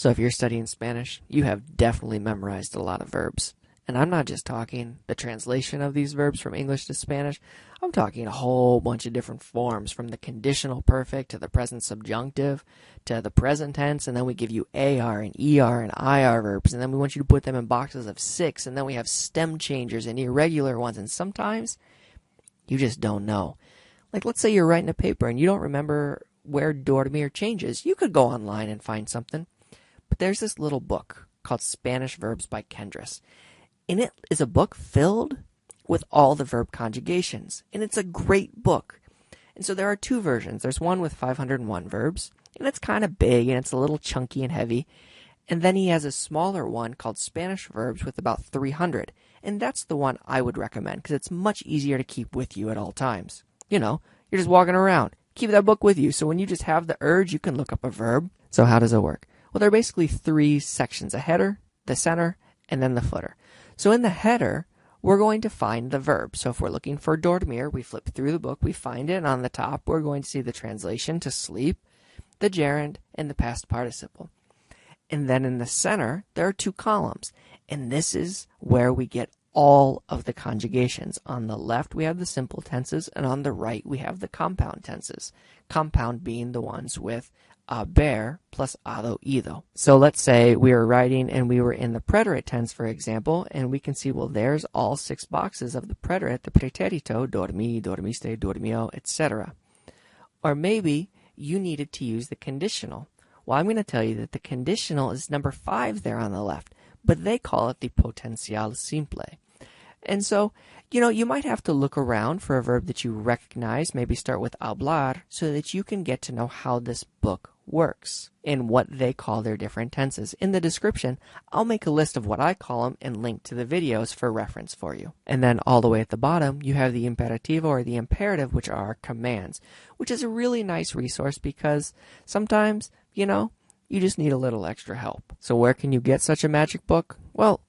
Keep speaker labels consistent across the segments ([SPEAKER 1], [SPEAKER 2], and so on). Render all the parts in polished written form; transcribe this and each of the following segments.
[SPEAKER 1] So if you're studying Spanish, you have definitely memorized a lot of verbs. And I'm not just talking the translation of these verbs from English to Spanish. I'm talking a whole bunch of different forms, from the conditional perfect to the present subjunctive to the present tense. And then we give you AR and ER and IR verbs. And then we want you to put them in boxes of 6. And then we have stem changers and irregular ones. And sometimes you just don't know. Like, let's say you're writing a paper and you don't remember where dormir changes. You could go online and find something. But there's this little book called Spanish Verbs by Kendris. And it is a book filled with all the verb conjugations. And it's a great book. And so there are 2 versions. There's one with 501 verbs. And it's kind of big and it's a little chunky and heavy. And then he has a smaller one called Spanish Verbs with about 300. And that's the one I would recommend because it's much easier to keep with you at all times. You know, you're just walking around. Keep that book with you. So when you just have the urge, you can look up a verb. So how does it work? Well, there are basically 3 sections: a header, the center, and then the footer. So in the header, we're going to find the verb. So if we're looking for dormir, we flip through the book, we find it, and on the top, we're going to see the translation to sleep, the gerund, and the past participle. And then in the center, there are 2 columns. And this is where we get all of the conjugations. On the left, we have the simple tenses, and on the right, we have the compound tenses. Compound being the ones with haber plus ado, ido. So let's say we were writing and we were in the preterit tense, for example, and we can see, well, there's all 6 boxes of the preterit, the pretérito, dormí, dormiste, dormió, etc. Or maybe you needed to use the conditional. Well, I'm going to tell you that the conditional is number 5 there on the left, but they call it the potencial simple. And so, you know, you might have to look around for a verb that you recognize, maybe start with hablar, so that you can get to know how this book works and what they call their different tenses. In the description, I'll make a list of what I call them and link to the videos for reference for you. And then all the way at the bottom, you have the imperativo or the imperative, which are commands, which is a really nice resource because sometimes, you know, you just need a little extra help. So where can you get such a magic book? Well,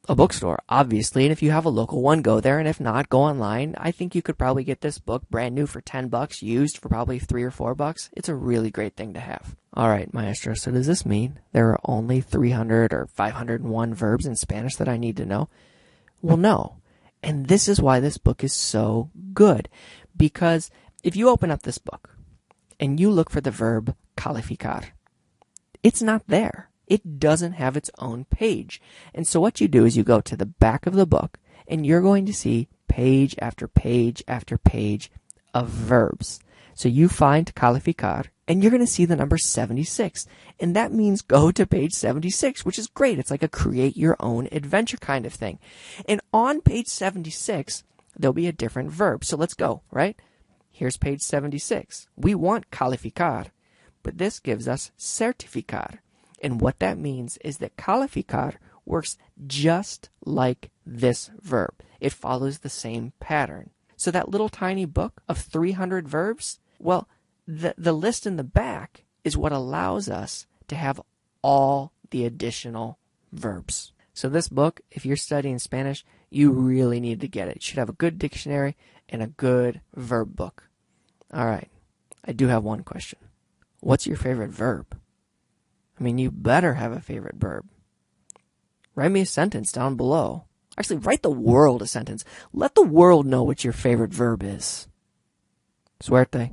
[SPEAKER 1] a bookstore, obviously, and if you have a local one, go there, and if not, go online. I think you could probably get this book brand new for $10, used for probably $3 or $4. It's a really great thing to have. All right, Maestro, so does this mean there are only 300 or 501 verbs in Spanish that I need to know? Well, no. And this is why this book is so good. Because if you open up this book and you look for the verb calificar, it's not there. It doesn't have its own page. And so what you do is you go to the back of the book and you're going to see page after page after page of verbs. So you find calificar and you're going to see the number 76. And that means go to page 76, which is great. It's like a create your own adventure kind of thing. And on page 76, there'll be a different verb. So let's go, right? Here's page 76. We want calificar, but this gives us certificar. And what that means is that calificar works just like this verb. It follows the same pattern. So that little tiny book of 300 verbs, well, the list in the back is what allows us to have all the additional verbs. So this book, if you're studying Spanish, you really need to get it. You should have a good dictionary and a good verb book. All right, I do have one question. What's your favorite verb? I mean, you better have a favorite verb. Write me a sentence down below. Actually, write the world a sentence. Let the world know what your favorite verb is. Suerte.